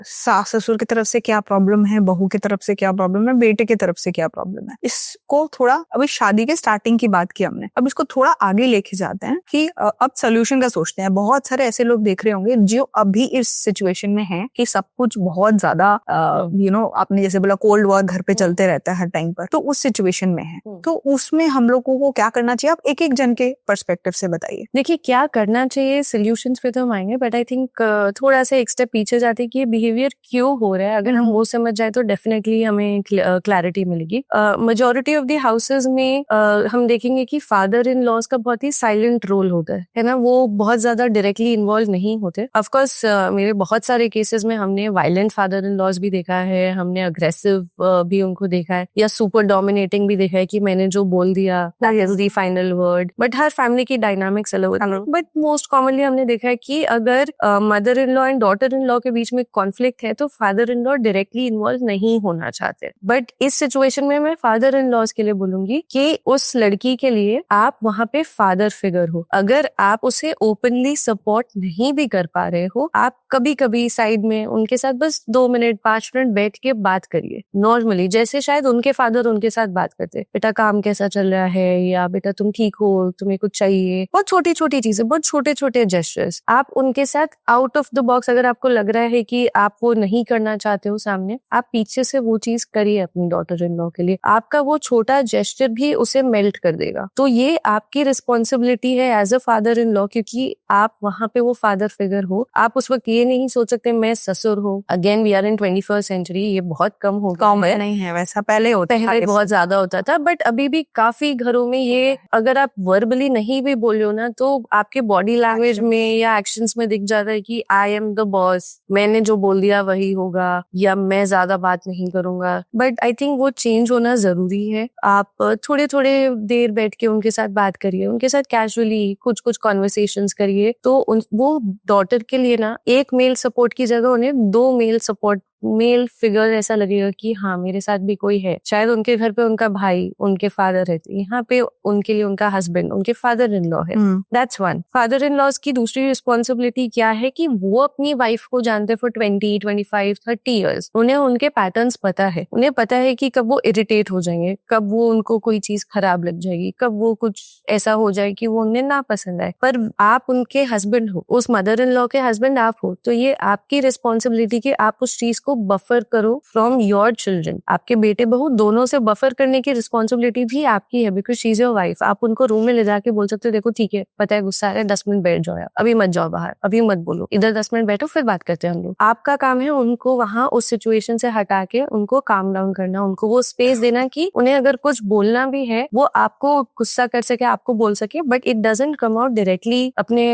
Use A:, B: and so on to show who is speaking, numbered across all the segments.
A: सास ससुर की तरफ से क्या प्रॉब्लम है, बहू की तरफ से क्या प्रॉब्लम है, बेटे की तरफ से क्या प्रॉब्लम है। इसको थोड़ा, अभी शादी के स्टार्टिंग की बात की हमने, अब इसको थोड़ा आगे लेके जाते हैं कि अब सोल्यूशन का सोचते हैं। बहुत सारे ऐसे लोग देख रहे होंगे जो अभी इस सिचुएशन में हैं कि सब कुछ बहुत ज्यादा आपने जैसे बोला कोल्ड वॉर घर पे चलते रहता है हर टाइम पर, तो उस सिचुएशन में है, तो उसमें हम लोगों को क्या करना चाहिए? आप एक एक जन के पर्सपेक्टिव से बताइए।
B: देखिए, क्या करना चाहिए, सोल्यूशंस पे तो हम आएंगे, बट आई थिंक थोड़ा सा एक स्टेप पीछे जाते हैं कि ये बिहेवियर क्यों हो रहा है। अगर हम वो समझ जाए तो डेफिनेटली हमें क्लैरिटी मिलेगी। मेजॉरिटी ऑफ द हाउसेज में हम देखेंगे कि फादर इन लॉज का बहुत ही साइलेंट रोल होता है ना, वो बहुत ज्यादा डायरेक्टली इन्वॉल्व नहीं होते। ऑफकोर्स मेरे बहुत सारे केसेस में हमने वायलेंट फादर इन लॉज भी देखा है, हमने अग्रेसिव भी उनको देखा है, या सुपर डोमिनेटिंग भी देखा है कि मैंने जो बोल दिया that is the final word. But her family की डायनामिक्स अलग होती है। बट मोस्ट कॉमनली हमने देखा है कि अगर mother in law and daughter in law के बीच में कॉन्फ्लिक्ट है तो father in law directly involve नहीं होना चाहते। बट इस सिचुएशन में मैं फादर इन लॉज के लिए बोलूंगी कि उस लड़की के लिए आप वहां पे फादर फिगर हो। अगर आप उसे ओपनली सपोर्ट नहीं भी कर पा रहे हो, आप कभी कभी साइड में उनके साथ बस 2 मिनट 5 मिनट बैठ के बात करिए नॉर्मली, जैसे शायद उनके फादर उनके साथ बात करते, बेटा काम कैसा चल रहा है, या बेटा तुम ठीक हो, तुम्हें कुछ चाहिए। बहुत छोटी छोटी चीजें, बहुत छोटे छोटे जेस्चर्स आप उनके साथ आउट ऑफ द बॉक्स, अगर आपको लग रहा है कि आप वो नहीं करना चाहते हो सामने, आप पीछे से वो चीज करिए अपनी डॉटर इन लॉ के लिए। आपका वो छोटा जेस्चर भी उसे मेल्ट कर देगा। तो ये आपकी रिस्पॉन्सिबिलिटी है as a father in law, क्योंकि आप वहां पे वो फादर फिगर हो। आप उस वक्त ये नहीं सोच सकते मैं ससुर हूँ। Again we are in 21st century, ये बहुत कम हो गया है।
A: नहीं है वैसा, पहले
B: बहुत ज्यादा होता था, बट अभी भी काफी घरों में ये, अगर आप वर्बली नहीं भी बोल रहे हो ना, तो आपके बॉडी लैंग्वेज में या एक्शंस में दिख जाता है कि आई एम द बॉस, मैंने जो बोल दिया वही होगा, या मैं ज्यादा बात नहीं करूंगा। बट आई थिंक वो चेंज होना जरूरी है। आप थोड़े थोड़े देर बैठ के उनके साथ बात करिए, उनके साथ कैजुअली कुछ कुछ कॉन्वर्सेशंस करिए, तो वो डॉटर के लिए ना एक मेल सपोर्ट की जगह उन्हें 2 मेल फिगर ऐसा लगेगा कि हाँ मेरे साथ भी कोई है। शायद उनके घर पे उनका भाई, उनके फादर है, यहाँ पे उनके लिए उनका हस्बैंड, उनके फादर इन लॉ है। That's one. Father in laws की दूसरी रिस्पॉन्सिबिलिटी क्या है कि वो अपनी वाइफ को जानते फॉर 20, 25, 30 ईयर्स। उन्हें उनके पैटर्न्स पता है, उन्हें पता है कि कब वो इरिटेट हो जाएंगे, कब वो उनको कोई चीज खराब लग जाएगी, कब वो कुछ ऐसा हो जाए कि वो उन्हें ना पसंद आए। पर आप उनके हस्बैंड हो, उस मदर इन लॉ के हस्बैंड आप हो, तो ये आपकी रिस्पॉन्सिबिलिटी कि आप उस चीज को बफर करो फ्रॉम योर चिल्ड्रन। आपके बेटे बहू दोनों से बफर करने की रिस्पॉन्सिबिलिटी भी आपकी है, because she is your wife. आप उनको रूम में ले जाके बोल सकते हो देखो ठीक है, पता है गुस्सा है, 10 मिनट बैठ जाओ, अभी मत जाओ बाहर, अभी मत बोलो, इधर 10 मिनट बैठो फिर बात करते हैं हम लोग। आपका काम है उनको वहां उस सिचुएशन से हटा के उनको काम डाउन करना, उनको वो स्पेस देना कि उन्हें अगर कुछ बोलना भी है वो आपको गुस्सा कर सके, आपको बोल सके, but it doesn't come out directly अपने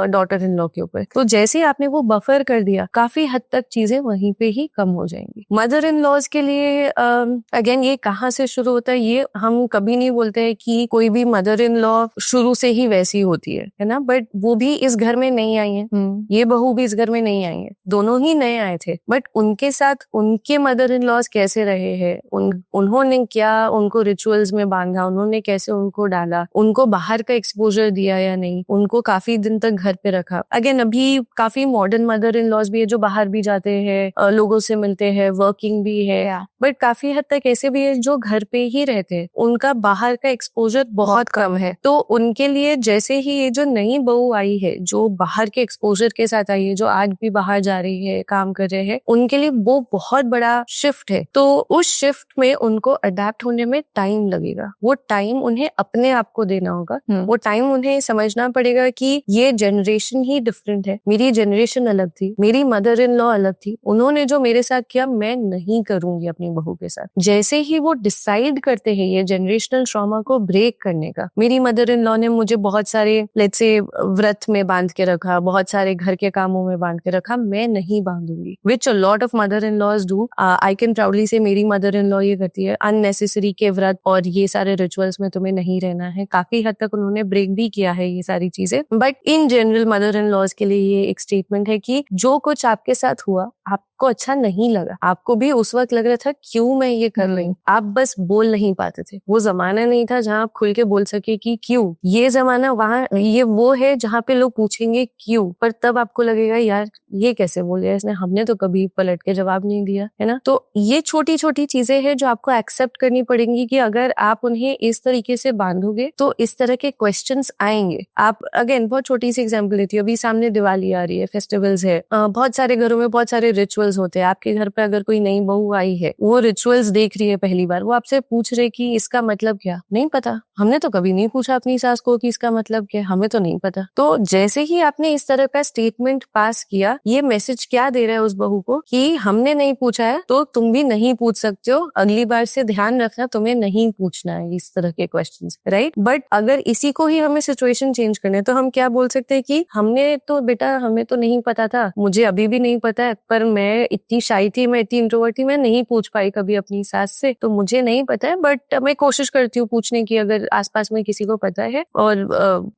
B: डॉटर इन लॉ के ऊपर। तो जैसे आपने वो बफर कर दिया, काफी हद तक चीजें वहीं पे ही कम हो जाएंगी। मदर इन लॉज के लिए अगेन ये कहाँ से शुरू होता है, ये हम कभी नहीं बोलते हैं कि कोई भी मदर इन लॉ शुरू से ही वैसी होती है ना, बट वो भी इस घर में नहीं आई है, ये बहू भी इस घर में नहीं आई है, दोनों ही नए आए थे। बट उनके साथ उनके मदर इन लॉज कैसे रहे हैं, उन्होंने क्या उनको रिचुअल्स में बांधा, उन्होंने कैसे उनको डाला, उनको बाहर का एक्सपोजर दिया या नहीं, उनको काफी दिन तक घर पे रखा। अगेन अभी काफी मॉडर्न मदर इन लॉज भी है जो बाहर भी जाते हैं, लोगों से मिलते हैं, वर्किंग भी है, बट काफी हद तक ऐसे भी है जो घर पे ही रहते हैं, उनका बाहर का एक्सपोजर बहुत कम है। तो उनके लिए जैसे ही ये जो नई बहू आई है जो बाहर के एक्सपोजर के साथ आई है, जो आज भी बाहर जा रही है, काम कर रहे हैं, उनके लिए वो बहुत बड़ा शिफ्ट है। तो उस शिफ्ट में उनको अडेप्ट होने में टाइम लगेगा, वो टाइम उन्हें अपने आप को देना होगा, वो टाइम उन्हें समझना पड़ेगा कि ये जनरेशन ही डिफरेंट है, मेरी जनरेशन अलग थी, मेरी मदर इन लॉ अलग थी, उन्होंने जो मेरे साथ किया मैं नहीं करूंगी अपनी बहू के साथ। जैसे ही वो डिसाइड करते हैं ये जनरेशनल ट्रॉमा को ब्रेक करने का, मेरी मदर इन लॉ ने मुझे बहुत सारे लेट्स से व्रत में बांध के रखा, बहुत सारे घर के कामों में बांध के रखा, मैं नहीं बांधूंगी, which a lot of mother in laws do. I can proudly say मेरी मदर इन लॉ ये करती है, अननेसेसरी के व्रत और ये सारे रिचुअल्स में तुम्हें नहीं रहना है। काफी हद तक उन्होंने ब्रेक भी किया है ये सारी चीजें, but in general mother in laws के लिए ये एक स्टेटमेंट है कि जो कुछ आपके साथ हुआ आप आपको अच्छा नहीं लगा, आपको भी उस वक्त लग रहा था क्यों मैं ये कर रही हूँ, आप बस बोल नहीं पाते थे। वो जमाना नहीं था जहाँ आप खुल के बोल सके कि क्यों। ये जमाना वहाँ ये वो है जहाँ पे लोग पूछेंगे क्यों, पर तब आपको लगेगा यार ये कैसे बोल रहा है इसने, हमने तो कभी पलट के जवाब नहीं दिया, है ना। तो ये छोटी छोटी चीजें हैं जो आपको एक्सेप्ट करनी पड़ेंगी कि अगर आप उन्हें इस तरीके से बांधोगे तो इस तरह के क्वेश्चंस आएंगे। आप अगेन बहुत छोटी सी एग्जांपल लेती हूँ, अभी सामने दिवाली आ रही है, फेस्टिवल्स है, बहुत सारे घरों में बहुत सारे रिचुअल्स होते हैं। आपके घर पे अगर कोई नई बहू आई है, वो रिचुअल्स देख रही है पहली बार, वो आपसे पूछ रहे कि इसका मतलब क्या, नहीं पता, हमने तो कभी नहीं पूछा अपनी सास को कि इसका मतलब क्या, हमें तो नहीं पता। तो जैसे ही आपने इस तरह का स्टेटमेंट पास किया, ये मैसेज क्या दे रहा है उस बहू को कि हमने नहीं पूछा है तो तुम भी नहीं पूछ सकते हो, अगली बार से ध्यान रखना तुम्हें नहीं पूछना है इस तरह के क्वेश्चंस, राइट। बट अगर इसी को ही हमें सिचुएशन चेंज करना है तो हम क्या बोल सकते हैं कि हमने तो बेटा हमें तो नहीं पता था, मुझे अभी भी नहीं पता है, पर मैं इतनी शाई थी, मैं इतनी इंट्रोवर्ट थी, मैं नहीं पूछ पाई कभी अपनी सास से, तो मुझे नहीं पता है, बट मैं कोशिश करती हूँ पूछने की अगर आसपास में किसी को पता है, और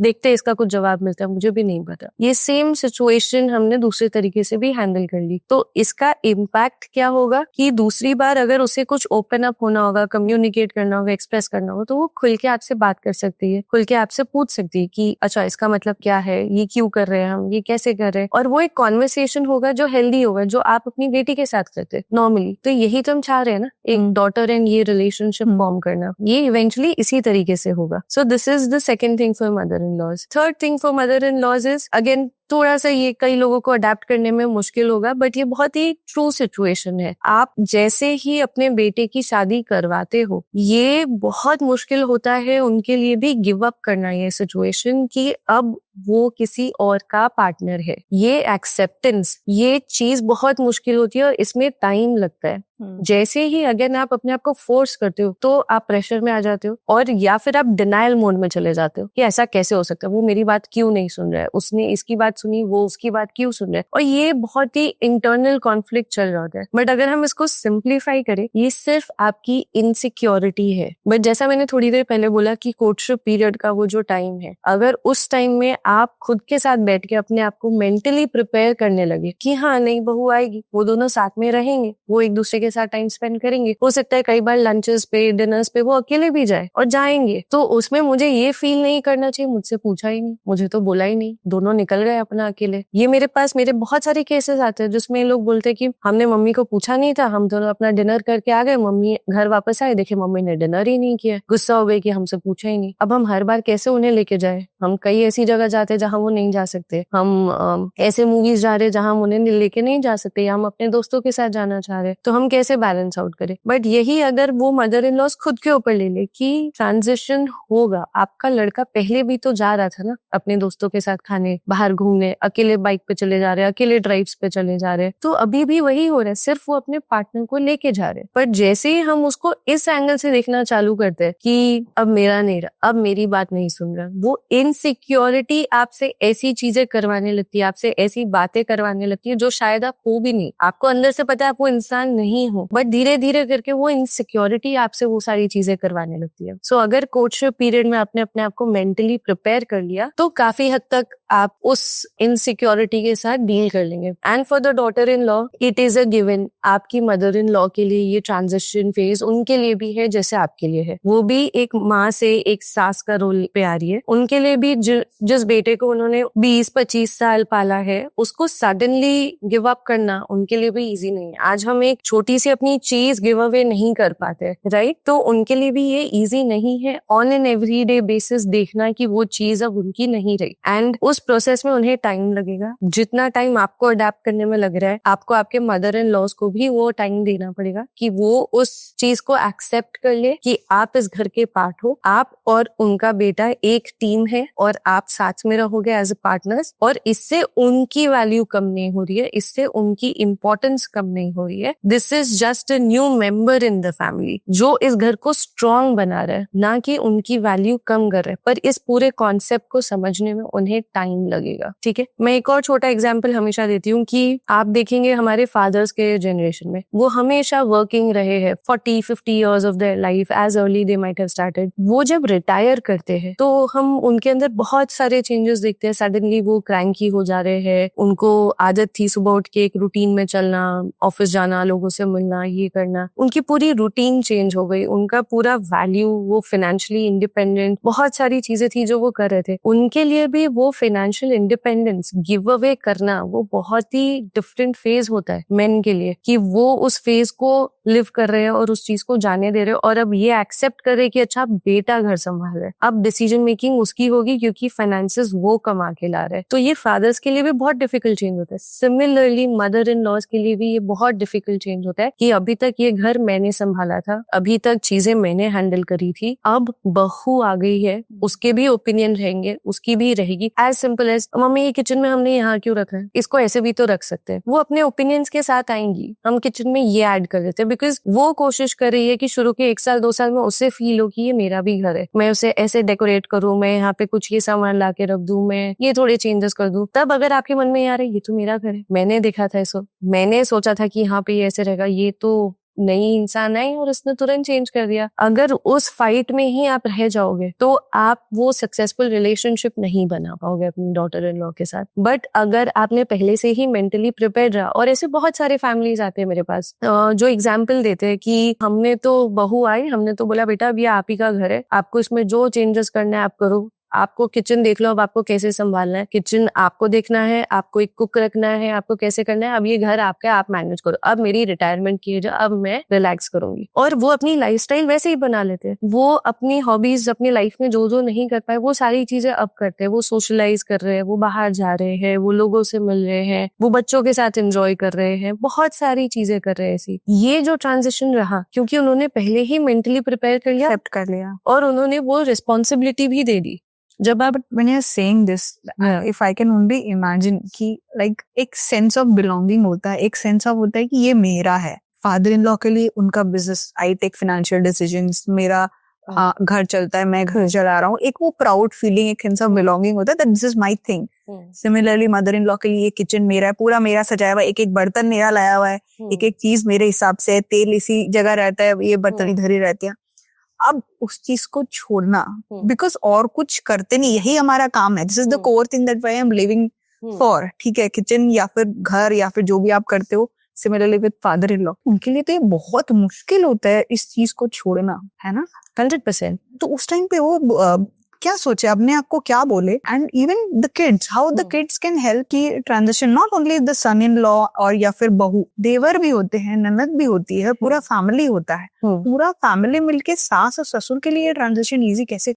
B: देखते इसका कुछ जवाब मिलता है, मुझे भी नहीं पता। ये सेम सिचुएशन हमने दूसरे तरीके से भी हैंडल कर ली, तो इसका इम्पैक्ट क्या होगा कि दूसरी बार अगर उसे कुछ ओपन अप होना होगा, कम्युनिकेट करना होगा, एक्सप्रेस करना होगा, तो वो खुल के आपसे बात कर सकती है, खुल के आपसे पूछ सकती है कि अच्छा इसका मतलब क्या है, ये क्यों कर रहे हैं हम, ये कैसे कर रहे हैं, और वो एक कॉन्वर्सेशन होगा जो हेल्दी होगा, जो आप अपनी बेटी के साथ करते हैं नॉर्मली। तो यही तो हम चाह रहे हैं ना, एक डॉटर एंड ये रिलेशनशिप फॉर्म करना, ये इवेंचुअली इसी तरीके से होगा। So this is the second thing for mother in laws. Third thing for mother in laws is again थोड़ा सा ये कई लोगों को अडेप्ट करने में मुश्किल होगा, बट ये बहुत ही ट्रू सिचुएशन है। आप जैसे ही अपने बेटे की शादी करवाते हो, ये बहुत मुश्किल होता है उनके लिए भी गिव अप करना ये सिचुएशन कि अब वो किसी और का पार्टनर है। ये एक्सेप्टेंस, ये चीज बहुत मुश्किल होती है और इसमें टाइम लगता है। जैसे ही अगेन आप अपने आप को फोर्स करते हो तो आप प्रेशर में आ जाते हो, और या फिर आप डिनायल मोड में चले जाते हो कि ऐसा कैसे हो सकता है, वो मेरी बात क्यों नहीं सुन रहा है, उसने इसकी बात सुनी, वो उसकी बात क्यों सुन रहा है, और ये बहुत ही इंटरनल कॉन्फ्लिक्ट चल रहा होता है। बट अगर हम इसको सिंप्लीफाई करें, ये सिर्फ आपकी इनसिक्योरिटी है। बट जैसा मैंने थोड़ी देर पहले बोला कि कोर्टशिप पीरियड का वो जो टाइम है, अगर उस टाइम में आप खुद के साथ बैठ के अपने आप को मेंटली प्रिपेयर करने लगे कि हाँ नई बहू आएगी, वो दोनों साथ में रहेंगे, वो एक दूसरे के साथ टाइम स्पेंड करेंगे, हो सकता है कई बार लंचेस पे, डिनर्स पे वो अकेले भी जाए और जाएंगे, तो उसमें मुझे ये फील नहीं करना चाहिए मुझसे पूछा ही नहीं, मुझे तो बोला ही नहीं, दोनों निकल गए अपना अकेले। ये मेरे बहुत सारे केसेस आते हैं जिसमें लोग बोलते हैं कि हमने मम्मी को पूछा नहीं था, हम दोनों अपना डिनर करके आ गए, मम्मी घर वापस आए, देखे मम्मी ने डिनर ही नहीं किया, गुस्सा हो गई कि हमसे पूछा ही नहीं। अब हम हर बार कैसे उन्हें लेके जाए, हम कई ऐसी जगह जाते हैं जहाँ वो नहीं जा सकते, हम ऐसे मूवीज जा रहे जहाँ हम उन्हें लेके नहीं जा सकते, या हम अपने दोस्तों के साथ जाना चाह रहे, तो हम कैसे बैलेंस आउट करें। बट यही अगर वो मदर इन लॉज खुद के ऊपर ले ले कि ट्रांजिशन होगा, आपका लड़का पहले भी तो जा रहा था ना अपने दोस्तों के साथ खाने, बाहर घूमने, अकेले बाइक पे चले जा रहे, अकेले ड्राइव्स पे चले जा रहे, तो अभी भी वही हो रहा है, सिर्फ वो अपने पार्टनर को लेके जा रहे। पर जैसे ही हम उसको इस एंगल से देखना चालू करते हैं कि अब मेरा नहीं रहा, अब मेरी बात नहीं सुन रहा, वो इनसिक्योरिटी आपसे ऐसी चीजें करवाने लगती है, आपसे ऐसी बातें करवाने लगती है जो शायद आप हो भी नहीं, आपको अंदर से पता है आप वो इंसान नहीं हो, बट धीरे धीरे करके वो इनसिक्योरिटी आपसे वो सारी चीजें करवाने लगती है। सो अगर कोर्टशिप पीरियड में आपने अपने आप को मेंटली प्रिपेयर कर लिया तो काफी हद तक आप उस इनसिक्योरिटी के साथ डील कर लेंगे। And for the daughter in law it is a given, आपकी मदर इन लॉ के लिए ये ट्रांजिशन फेज उनके लिए भी है जैसे आपके लिए है। वो भी एक माँ से एक सास का रोल पे आ रही है, उनके लिए भी जिस बेटे को उन्होंने 20-25 साल पाला है, उसको सडनली गिव अप करना उनके लिए भी इजी नहीं है। आज हम एक छोटी सी अपनी चीज गिव अवे नहीं कर पाते, राइट, तो उनके लिए भी ये इजी नहीं है ऑन एन एवरीडे बेसिस देखना कि वो चीज अब उनकी नहीं रही। एंड उस प्रोसेस में उन्हें टाइम लगेगा, जितना टाइम आपको अडेप्ट करने में लग रहा है, आपको आपके मदर इन लॉज को भी वो टाइम देना पड़ेगा कि वो उस चीज को एक्सेप्ट कर ले कि आप इस घर के पार्ट हो, आप और उनका बेटा एक टीम है और आप साथ में रहोगे एज ए पार्टनर्स, और इससे उनकी वैल्यू कम नहीं हो रही है, इससे उनकी इम्पोर्टेंस कम नहीं हो रही है। This is just a new member in the family जो इस घर को स्ट्रॉन्ग बना रहा है, ना कि उनकी वैल्यू कम कर रहा है। पर इस पूरे कॉन्सेप्ट को समझने में उन्हें टाइम टाइम लगेगा, ठीक है। मैं एक और छोटा एग्जांपल हमेशा देती हूँ कि आप देखेंगे हमारे फादर्स के जनरेशन में वो हमेशा वर्किंग रहे हैं 40-50 years of their life, as early they might have started. वो जब रिटायर करते हैं तो हम उनके अंदर बहुत सारे चेंजेस देखते हैं। सडनली वो क्रैंकी हो जा रहे हैं, उनको आदत थी सुबह उठ के एक रूटीन में चलना, ऑफिस जाना, लोगों से मिलना, ये करना, उनकी पूरी रूटीन चेंज हो गई, उनका पूरा वैल्यू, वो फाइनेंशियली इंडिपेंडेंट, बहुत सारी चीजें थी जो वो कर रहे थे। उनके लिए भी वो फाइनेंशियल इंडिपेंडेंस गिव अवे करना वो बहुत ही डिफरेंट फेज होता है मेन के लिए, कि वो उस फेज को लिव कर रहे हैं और उस चीज को जाने दे रहे हैं, और अब ये एक्सेप्ट कर रहे कि अच्छा बेटा घर संभाल रहा है, अब डिसीजन मेकिंग उसकी होगी क्योंकि फाइनेंसेस वो कमा के ला रहे हैं। तो ये फादर्स के लिए भी बहुत डिफिकल्ट चेंज होता है। सिमिलरली मदर इन लॉज के लिए भी ये बहुत डिफिकल्ट चेंज होता है कि अभी तक ये घर मैंने संभाला था, अभी तक चीजें मैंने हैंडल करी थी, अब बहू आ गई है, उसके भी ओपिनियन रहेंगे, उसकी भी रहेगी। एज सिंपल एज मम्मी ये किचन में हमने यहाँ क्यों रखा है, इसको ऐसे भी तो रख सकते हैं। वो अपने ओपिनियंस के साथ आएंगी, हम किचन में ये ऐड कर देते हैं बिकॉज वो कोशिश कर रही है कि शुरू के 1 साल 2 साल में उसे फील हो कि ये मेरा भी घर है, मैं उसे ऐसे डेकोरेट करूँ, मैं यहाँ पे कुछ ये सामान ला के रख दूं, मैं ये थोड़े चेंजेस कर दूं। तब अगर आपके मन में यार ये तो मेरा घर है, मैंने देखा था इसको, मैंने सोचा था कि यहाँ पे ये ऐसे रहेगा, ये तो नई इंसान आई और उसने तुरंत चेंज कर दिया। अगर उस फाइट में ही आप रह जाओगे तो आप वो सक्सेसफुल रिलेशनशिप नहीं बना पाओगे अपनी डॉटर इन लॉ के साथ। बट अगर आपने पहले से ही मेंटली प्रिपेयर्ड रहा, और ऐसे बहुत सारे फैमिलीज आते हैं मेरे पास जो एग्जाम्पल देते हैं कि हमने तो बहू आई, हमने तो बोला बेटा अब ये आप ही का घर है, आपको इसमें जो चेंजेस करना है आप करो, आपको किचन देख लो, अब आपको कैसे संभालना है, किचन आपको देखना है, आपको एक कुक रखना है, आपको कैसे करना है, अब ये घर आपका, आप मैनेज करो, अब मेरी रिटायरमेंट की एज, अब मैं रिलैक्स करूंगी। और वो अपनी लाइफस्टाइल वैसे ही बना लेते हैं। वो अपनी हॉबीज अपनी लाइफ में जो जो नहीं कर पाए वो सारी चीजें अब करते हैं। वो सोशलाइज कर रहे हैं, वो बाहर जा रहे हैं, वो लोगों से मिल रहे हैं, वो बच्चों के साथ एंजॉय कर रहे हैं, बहुत सारी चीजें कर रहे हैं ऐसी। ये जो ट्रांजिशन रहा क्योंकि उन्होंने पहले ही मेंटली प्रिपेयर कर लिया,
A: एक्सेप्ट कर लिया,
B: और उन्होंने वो रिस्पॉन्सिबिलिटी भी दे दी। जब आप
A: when you're saying this, if I can only imagine कि like एक sense of belonging होता है, एक sense of होता है कि ये मेरा है। फादर इन लॉ के लिए उनका business, I take financial decisions, मेरा घर चलता है, मैं घर चला रहा हूँ, एक वो प्राउड फीलिंग, एक सेंस ऑफ बिलोंगिंग होता है that this is my thing। Similarly mother in law के लिए ये किचन मेरा है, पूरा मेरा सजाया हुआ, एक एक बर्तन मेरा लाया हुआ है, एक एक चीज मेरे हिसाब से, तेल इसी जगह रहता है, ये बर्तन इधर ही रहते हैं। अब उस चीज को छोड़ना, बिकॉज और कुछ करते नहीं, यही हमारा काम है, this is the core thing that I am living for, ठीक है, किचन या फिर घर या फिर जो भी आप करते हो। Similarly with father in law, उनके लिए तो ये बहुत मुश्किल होता है इस चीज को छोड़ना, है ना,
B: 100%।
A: तो उस टाइम पे वो क्या सोचे, अपने आप को क्या बोले, and even the kids, how the kids can help की transition, not only the son in law और या फिर बहू, देवर भी होते हैं, ननद भी होती है, पूरा फैमिली होता है, पूरा फैमिली मिलके सास और ससुर के लिए ट्रांजिशन इजी कैसे